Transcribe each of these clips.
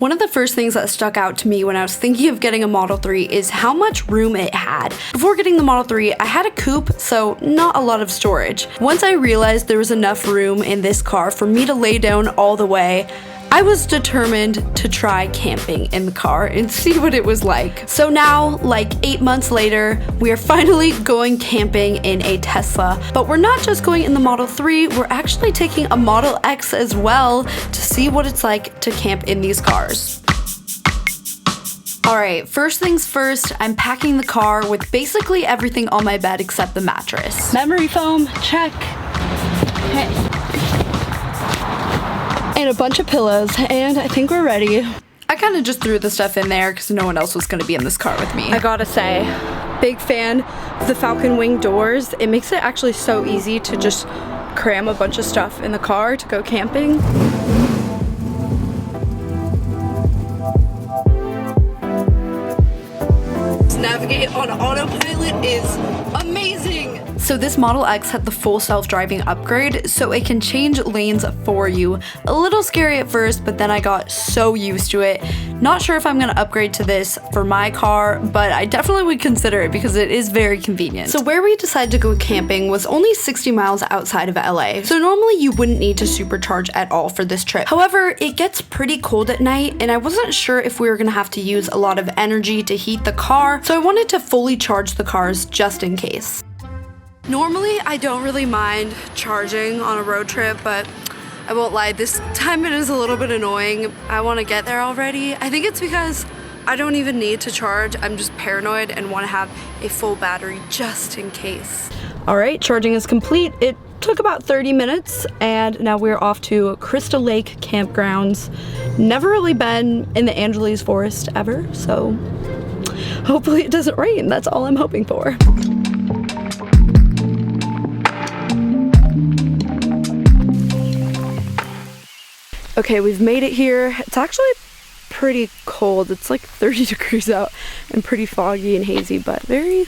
One of the first things that stuck out to me when I was thinking of getting a Model 3 is how much room it had. Before getting the Model 3, I had a coupe, so not a lot of storage. Once I realized there was enough room in this car for me to lay down all the way, I was determined to try camping in the car and see what it was like. So now, like 8 months later, we are finally going camping in a Tesla. But we're not just going in the Model 3, we're actually taking a Model X as well to see what it's like to camp in these cars. Alright, first things first, I'm packing the car with basically everything on my bed except the mattress. Memory foam, check. Okay. And a bunch of pillows, and I think we're ready. I kind of just threw the stuff in there because no one else was going to be in this car with me. I gotta say, big fan of the Falcon Wing doors. It makes it actually so easy to just cram a bunch of stuff in the car to go camping. Navigate on autopilot is amazing. So this Model X had the full self-driving upgrade, so it can change lanes for you. A little scary at first, but then I got so used to it. Not sure if I'm gonna upgrade to this for my car, but I definitely would consider it because it is very convenient. So where we decided to go camping was only 60 miles outside of LA. So normally you wouldn't need to supercharge at all for this trip. However, it gets pretty cold at night, and I wasn't sure if we were gonna have to use a lot of energy to heat the car, so I wanted to fully charge the cars just in case. Normally, I don't really mind charging on a road trip, but I won't lie, this time it is a little bit annoying. I want to get there already. I think it's because I don't even need to charge. I'm just paranoid and want to have a full battery just in case. All right, charging is complete. It took about 30 minutes, and now we're off to Crystal Lake Campgrounds. Never really been in the Angeles Forest ever, so hopefully it doesn't rain. That's all I'm hoping for. Okay, we've made it here. It's actually pretty cold. It's like 30 degrees out and pretty foggy and hazy, but very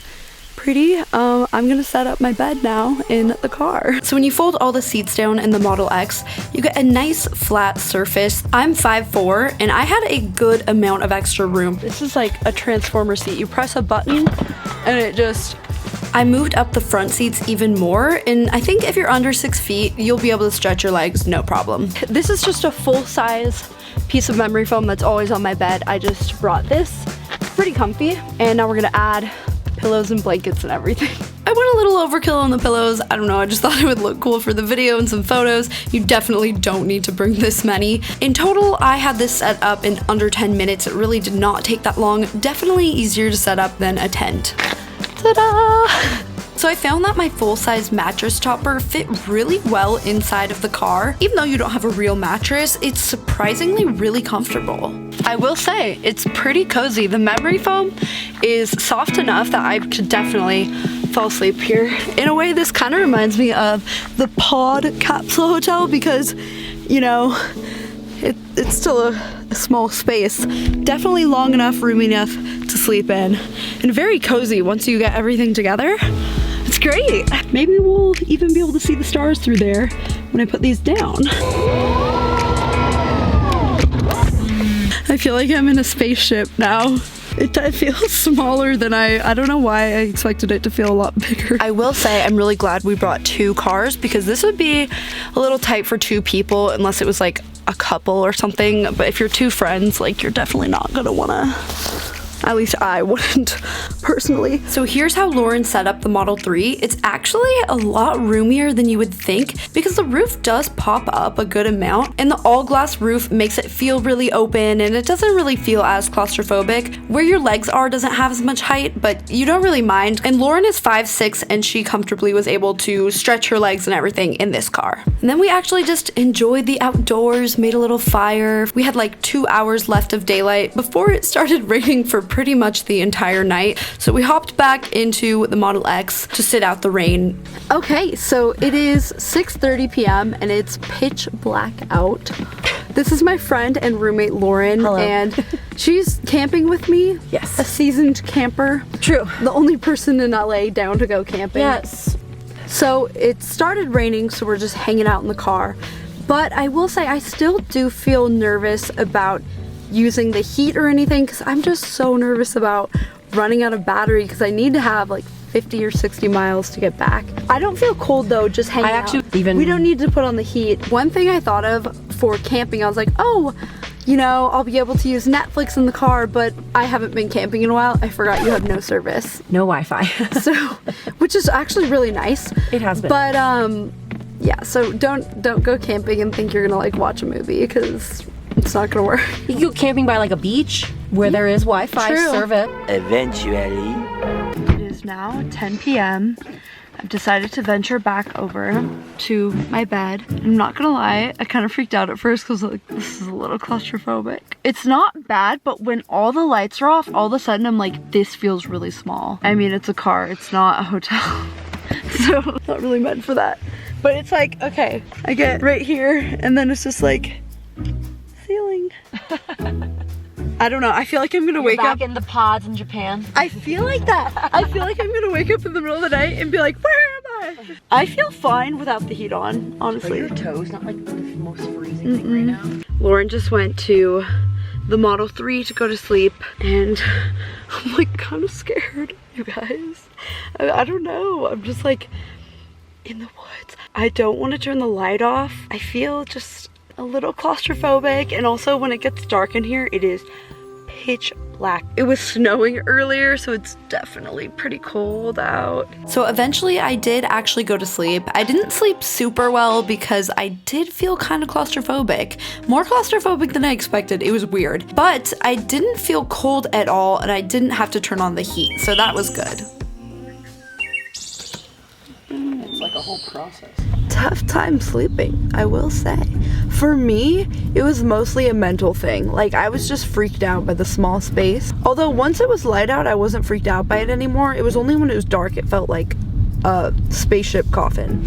pretty. I'm gonna set up my bed now in the car. So when you fold all the seats down in the Model X, you get a nice flat surface. I'm 5'4", and I had a good amount of extra room. This is like a transformer seat. You press a button and it just... I moved up the front seats even more, and I think if you're under 6 feet, you'll be able to stretch your legs no problem. This is just a full-size piece of memory foam that's always on my bed. I just brought this. It's pretty comfy, and now we're gonna add pillows and blankets and everything. I went a little overkill on the pillows. I don't know, I just thought it would look cool for the video and some photos. You definitely don't need to bring this many. In total, I had this set up in under 10 minutes. It really did not take that long. Definitely easier to set up than a tent. Ta-da! So I found that my full-size mattress topper fit really well inside of the car. Even though you don't have a real mattress, it's surprisingly really comfortable. I will say, it's pretty cozy. The memory foam is soft enough that I could definitely fall asleep here. In a way, this kind of reminds me of the Pod Capsule Hotel because, you know, it's still a small space. Definitely long enough, roomy enough to sleep in. And very cozy once you get everything together. It's great. Maybe we'll even be able to see the stars through there when I put these down. I feel like I'm in a spaceship now. It feels smaller than I don't know why I expected it to feel a lot bigger. I will say I'm really glad we brought 2 cars because this would be a little tight for 2 people unless it was like a couple or something. But if you're 2 friends, like you're definitely not gonna wanna, at least I wouldn't personally. So here's how Lauren set up the Model 3. It's actually a lot roomier than you would think because the roof does pop up a good amount, and the all-glass roof makes it feel really open, and it doesn't really feel as claustrophobic. Where your legs are doesn't have as much height, but you don't really mind. And Lauren is 5'6", and she comfortably was able to stretch her legs and everything in this car. And then we actually just enjoyed the outdoors, made a little fire. We had like 2 hours left of daylight before it started raining for pretty much the entire night. So we hopped back into the Model X to sit out the rain. Okay, so it is 6:30 p.m. and it's pitch black out. This is my friend and roommate Lauren. Hello. And she's camping with me. Yes. A seasoned camper. True. The only person in LA down to go camping. Yes. So it started raining, so we're just hanging out in the car. But I will say I still do feel nervous about using the heat or anything because I'm just so nervous about running out of battery because I need to have like 50 or 60 miles to get back. I don't feel cold though, just hanging out. We don't need to put on the heat. One thing I thought of for camping, I was like, oh, you know, I'll be able to use Netflix in the car, but I haven't been camping in a while. I forgot you have no service. No Wi-Fi. So, which is actually really nice. It has been. But yeah, so don't go camping and think you're gonna like watch a movie because it's not gonna work. You can go camping by like a beach where there is Wi-Fi service. Eventually. It is now 10 p.m. I've decided to venture back over to my bed. I'm not gonna lie, I kind of freaked out at first because like this is a little claustrophobic. It's not bad, but when all the lights are off, all of a sudden I'm like, this feels really small. I mean, it's a car, it's not a hotel. So not really meant for that. But it's like, okay, I get right here and then it's just like ceiling. I don't know, I feel like I'm gonna wake up in the pods in Japan. I feel like that. I feel like I'm gonna wake up in the middle of the night and be like, where am I? I feel fine without the heat on, honestly. Are your toes not like the most freezing thing right now? Lauren just went to the Model 3 to go to sleep and I'm like kind of scared, you guys. I don't know, I'm just like in the woods. I don't want to turn the light off. I feel just a little claustrophobic, and also when it gets dark in here, it is pitch black. It was snowing earlier, so it's definitely pretty cold out. So eventually I did actually go to sleep. I didn't sleep super well because I did feel kind of claustrophobic. More claustrophobic than I expected. It was weird. But I didn't feel cold at all and I didn't have to turn on the heat, so that was good. It's like a whole process. Tough time sleeping, I will say. For me, it was mostly a mental thing. Like, I was just freaked out by the small space. Although once it was light out, I wasn't freaked out by it anymore. It was only when it was dark it felt like a spaceship coffin.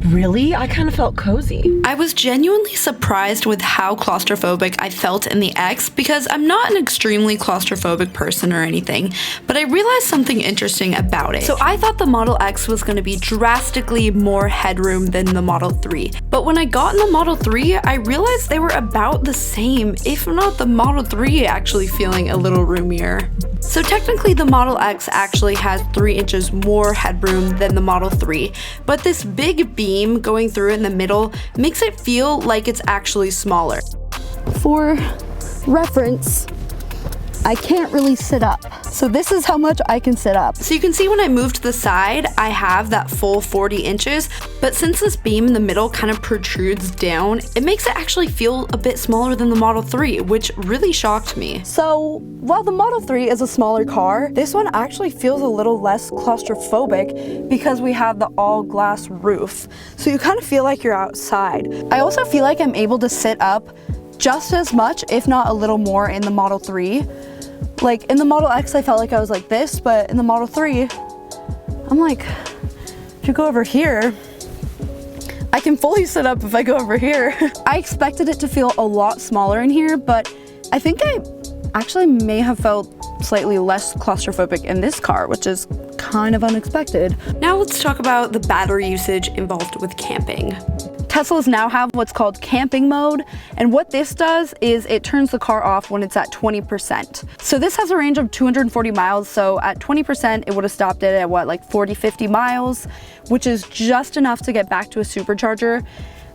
Really? I kind of felt cozy. I was genuinely surprised with how claustrophobic I felt in the X because I'm not an extremely claustrophobic person or anything, but I realized something interesting about it. So I thought the Model X was going to be drastically more headroom than the Model 3, but when I got in the Model 3, I realized they were about the same, if not the Model 3 actually feeling a little roomier. So technically the Model X actually has 3 inches more headroom than the Model 3, but this big beam going through in the middle makes it feel like it's actually smaller. For reference, I can't really sit up. So this is how much I can sit up. So you can see when I move to the side, I have that full 40 inches, but since this beam in the middle kind of protrudes down, it makes it actually feel a bit smaller than the Model 3, which really shocked me. So while the Model 3 is a smaller car, this one actually feels a little less claustrophobic because we have the all glass roof. So you kind of feel like you're outside. I also feel like I'm able to sit up just as much, if not a little more, in the Model 3. Like in the Model X, I felt like I was like this, but in the Model 3, I'm like, if you go over here, I can fully sit up if I go over here. I expected it to feel a lot smaller in here, but I think I actually may have felt slightly less claustrophobic in this car, which is kind of unexpected. Now let's talk about the battery usage involved with camping. Teslas now have what's called camping mode, and what this does is it turns the car off when it's at 20%. So this has a range of 240 miles, so at 20% it would have stopped it at what, like 40-50 miles, which is just enough to get back to a supercharger.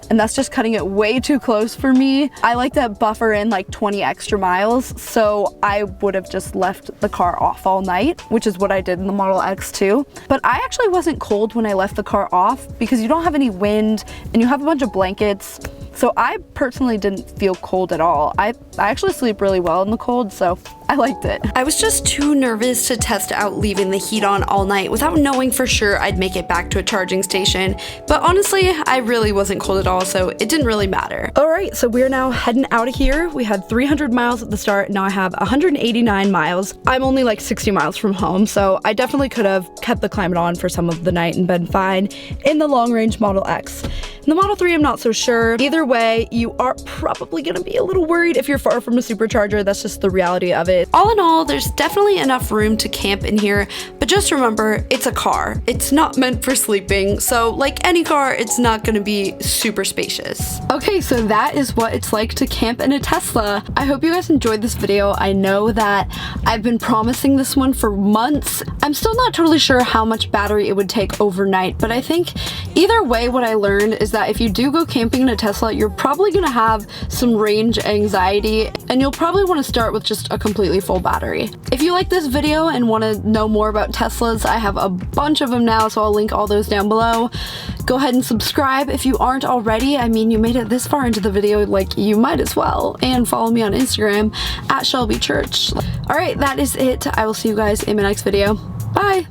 And that's just cutting it way too close for me. I like to buffer in like 20 extra miles, so I would have just left the car off all night, which is what I did in the Model X too. But I actually wasn't cold when I left the car off because you don't have any wind and you have a bunch of blankets. So I personally didn't feel cold at all. I actually sleep really well in the cold, so I liked it. I was just too nervous to test out leaving the heat on all night without knowing for sure I'd make it back to a charging station. But honestly, I really wasn't cold at all, so it didn't really matter. All right, so we're now heading out of here. We had 300 miles at the start. Now I have 189 miles. I'm only like 60 miles from home, so I definitely could have kept the climate on for some of the night and been fine in the long-range Model X. In the Model 3, I'm not so sure. Either way, you are probably gonna be a little worried if you're far from a supercharger. That's just the reality of it. All in all, there's definitely enough room to camp in here, but Just remember, it's a car. It's not meant for sleeping, so like any car, it's not gonna be super spacious. Okay, so that is what it's like to camp in a Tesla. I hope you guys enjoyed this video. I know that I've been promising this one for months. I'm still not totally sure how much battery it would take overnight, but I think either way, what I learned is that if you do go camping in a Tesla, you're probably gonna have some range anxiety, and you'll probably want to start with just a completely full battery. If you like this video and want to know more about Teslas, I have a bunch of them now, so I'll link all those down below. Go ahead and subscribe if you aren't already. I mean, you made it this far into the video, like, you might as well. And follow me on Instagram at Shelby Church. All right, that is it. I will see you guys in my next video. Bye.